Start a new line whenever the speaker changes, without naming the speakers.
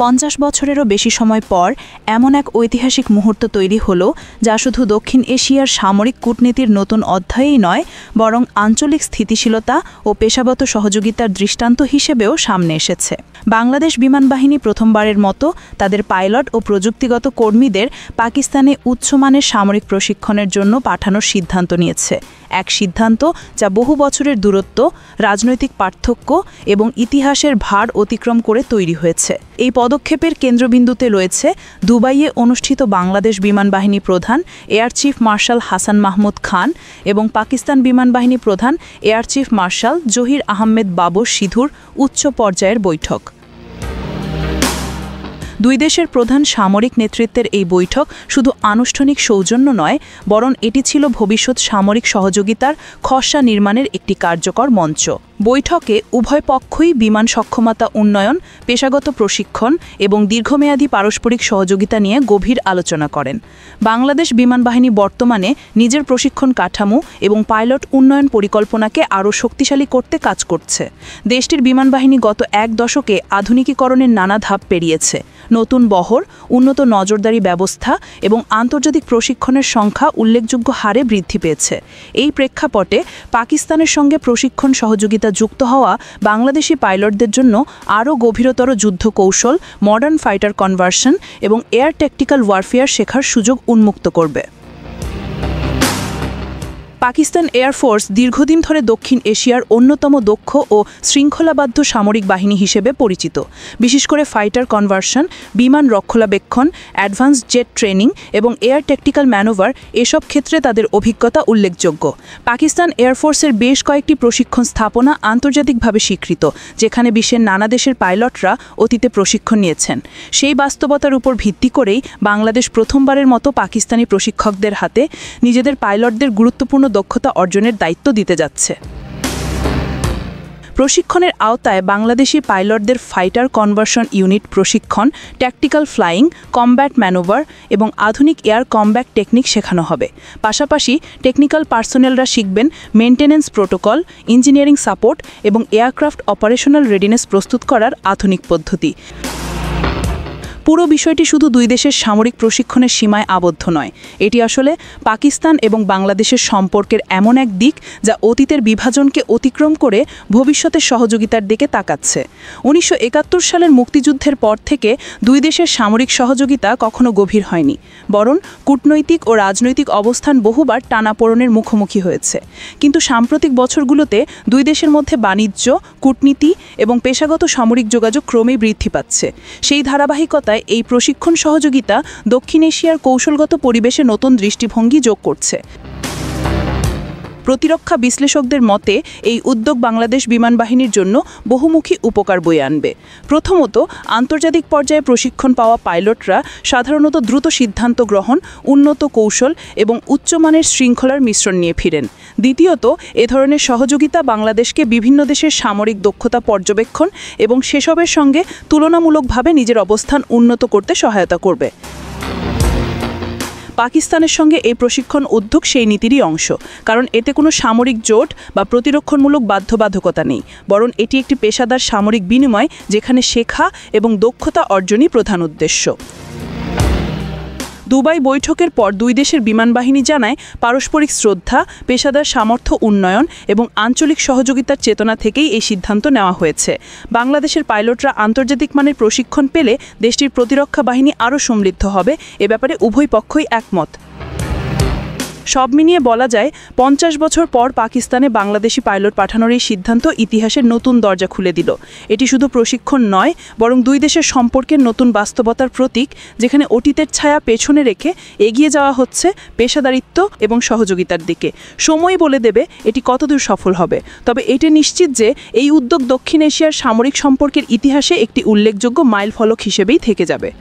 50 বছরেরও বেশি সময় পর এমন এক ঐতিহাসিক মুহূর্ত তৈরি হলো যা শুধু দক্ষিণ এশিয়ার সামরিক কূটনীতির নতুন অধ্যায়েই নয়, বরং আঞ্চলিক স্থিতিশীলতা ও পেশাগত সহযোগিতার দৃষ্টান্ত হিসেবেও সামনে এসেছে। বাংলাদেশ বিমানবাহিনী প্রথমবারের মতো তাদের পাইলট ও প্রযুক্তিগত কর্মীদের পাকিস্তানে উচ্চমানের সামরিক প্রশিক্ষণের জন্য পাঠানোর সিদ্ধান্ত নিয়েছে। এক সিদ্ধান্ত যা বহু বছরের দূরত্ব, রাজনৈতিক পার্থক্য এবং ইতিহাসের ভার অতিক্রম করে তৈরি হয়েছে। এই পদক্ষেপের কেন্দ্রবিন্দুতে রয়েছে দুবাইয়ে অনুষ্ঠিত বাংলাদেশ বিমানবাহিনী প্রধান air chief marshal Hasan Mahmud Khan এবং পাকিস্তান বিমানবাহিনী প্রধান air chief marshal Zaheer Ahmed Babar সিধুর উচ্চ পর্যায়ের বৈঠক। দুই দেশের প্রধান সামরিক নেতৃত্বের এই বৈঠক শুধু আনুষ্ঠানিক সৌজন্য নয়, বরং এটি ছিল ভবিষ্যৎ সামরিক সহযোগিতার খসড়া নির্মাণের একটি কার্যকর মঞ্চ। বৈঠকে উভয় পক্ষই বিমান সক্ষমতা উন্নয়ন, পেশাগত প্রশিক্ষণ এবং দীর্ঘমেয়াদী পারস্পরিক সহযোগিতা নিয়ে গভীর আলোচনা করেন। বাংলাদেশ বিমানবাহিনী বর্তমানে নিজের প্রশিক্ষণ কাঠামো এবং পাইলট উন্নয়ন পরিকল্পনাকে আরও শক্তিশালী করতে কাজ করছে। দেশটির বিমানবাহিনী গত এক দশকে আধুনিকীকরণের নানা ধাপ পেরিয়েছে। নতুন বহর, উন্নত নজরদারি ব্যবস্থা এবং আন্তর্জাতিক প্রশিক্ষণের সংখ্যা উল্লেখযোগ্য হারে বৃদ্ধি পেয়েছে। এই প্রেক্ষাপটে পাকিস্তানের সঙ্গে প্রশিক্ষণ সহযোগিতা যুক্ত হওয়া বাংলাদেশি পাইলটদের জন্য আরও গভীরতর যুদ্ধ কৌশল, মডার্ন ফাইটার কনভার্সন এবং এয়ার ট্যাকটিক্যাল ওয়ারফেয়ার শেখার সুযোগ উন্মুক্ত করবে। পাকিস্তান এয়ারফোর্স দীর্ঘদিন ধরে দক্ষিণ এশিয়ার অন্যতম দক্ষ ও শৃঙ্খলাবদ্ধ সামরিক বাহিনী হিসেবে পরিচিত। বিশেষ করে ফাইটার কনভার্সন, বিমান রক্ষণাবেক্ষণ, অ্যাডভান্স জেট ট্রেনিং এবং এয়ার ট্যাকটিক্যাল ম্যানোভার এসব ক্ষেত্রে তাদের অভিজ্ঞতা উল্লেখযোগ্য। পাকিস্তান এয়ারফোর্সের বেশ কয়েকটি প্রশিক্ষণ স্থাপনা আন্তর্জাতিকভাবে স্বীকৃত, যেখানে বিশ্বের নানা দেশের পাইলটরা অতীতে প্রশিক্ষণ নিয়েছেন। সেই বাস্তবতার উপর ভিত্তি করেই বাংলাদেশ প্রথমবারের মতো পাকিস্তানি প্রশিক্ষকদের হাতে নিজেদের পাইলটদের গুরুত্বপূর্ণ দক্ষতা অর্জনের দায়িত্ব দিতে যাচ্ছে। প্রশিক্ষণের আওতায় বাংলাদেশি পাইলটদের ফাইটার কনভার্সন ইউনিট প্রশিক্ষণ, ট্যাকটিক্যাল ফ্লাইং, কমব্যাট ম্যানোভার এবং আধুনিক এয়ার কমব্যাট টেকনিক শেখানো হবে। পাশাপাশি টেকনিক্যাল পার্সোনেলরা শিখবেন মেইনটেনেন্স প্রোটোকল, ইঞ্জিনিয়ারিং সাপোর্ট এবং এয়ারক্রাফট অপারেশনাল রেডিনেস প্রস্তুত করার আধুনিক পদ্ধতি। পুরো বিষয়টি শুধু দুই দেশের সামরিক প্রশিক্ষণের সীমায় আবদ্ধ নয়, এটি আসলে পাকিস্তান এবং বাংলাদেশের সম্পর্কের এমন এক দিক যা অতীতের বিভাজনকে অতিক্রম করে ভবিষ্যতের সহযোগিতার দিকে তাকাচ্ছে। 1971 সালের মুক্তিযুদ্ধের পর থেকে দুই দেশের সামরিক সহযোগিতা কখনো গভীর হয়নি, বরং কূটনৈতিক ও রাজনৈতিক অবস্থান বহুবার টানাপোড়েনের মুখোমুখি হয়েছে। কিন্তু সাম্প্রতিক বছরগুলোতে দুই দেশের মধ্যে বাণিজ্য, কূটনীতি এবং পেশাগত সামরিক যোগাযোগ ক্রমেই বৃদ্ধি পাচ্ছে। সেই ধারাবাহিকতা এই প্রশিক্ষণ সহযোগিতা দক্ষিণ এশিয়ার কৌশলগত পরিবেশে নতুন দৃষ্টিভঙ্গি যোগ করছে। প্রতিরক্ষা বিশ্লেষকদের মতে এই উদ্যোগ বাংলাদেশ বিমানবাহিনীর জন্য বহুমুখী উপকার বয়ে আনবে। প্রথমত, আন্তর্জাতিক পর্যায়ে প্রশিক্ষণ পাওয়া পাইলটরা সাধারণত দ্রুত সিদ্ধান্ত গ্রহণ, উন্নত কৌশল এবং উচ্চমানের শৃঙ্খলার মিশ্রণ নিয়ে ফিরেন। দ্বিতীয়ত, এ ধরনের সহযোগিতা বাংলাদেশকে বিভিন্ন দেশের সামরিক দক্ষতা পর্যবেক্ষণ এবং সেসবের সঙ্গে তুলনামূলকভাবে নিজের অবস্থান উন্নত করতে সহায়তা করবে। পাকিস্তানের সঙ্গে এই প্রশিক্ষণ উদ্যোগ সেই নীতিরই অংশ, কারণ এতে কোনো সামরিক জোট বা প্রতিরক্ষণমূলক বাধ্যবাধকতা নেই, বরং এটি একটি পেশাদার সামরিক বিনিময় যেখানে শেখা এবং দক্ষতা অর্জনই প্রধান উদ্দেশ্য। দুবাই বৈঠকের পর দুই দেশের বিমানবাহিনী জানায় পারস্পরিক শ্রদ্ধা, পেশাদার সামর্থ্য উন্নয়ন এবং আঞ্চলিক সহযোগিতার চেতনা থেকেই এই সিদ্ধান্ত নেওয়া হয়েছে। বাংলাদেশের পাইলটরা আন্তর্জাতিক মানের প্রশিক্ষণ পেলে দেশটির প্রতিরক্ষা বাহিনী আরও সমৃদ্ধ হবে, এ ব্যাপারে উভয় পক্ষই একমত। সব মিলিয়ে বলা যায় 50 বছর পর পাকিস্তানে বাংলাদেশি পাইলট পাঠানোর এই সিদ্ধান্ত ইতিহাসের নতুন দরজা খুলে দিল। এটি শুধু প্রশিক্ষণ নয়, বরং দুই দেশের সম্পর্কের নতুন বাস্তবতার প্রতীক, যেখানে অতীতের ছায়া পেছনে রেখে এগিয়ে যাওয়া হচ্ছে পেশাদারিত্ব এবং সহযোগিতার দিকে। সময় বলে দেবে এটি কতদূর সফল হবে, তবে এটি নিশ্চিত যে এই উদ্যোগ দক্ষিণ এশিয়ার সামরিক সম্পর্কের ইতিহাসে একটি উল্লেখযোগ্য মাইলফলক হিসেবেই থেকে যাবে।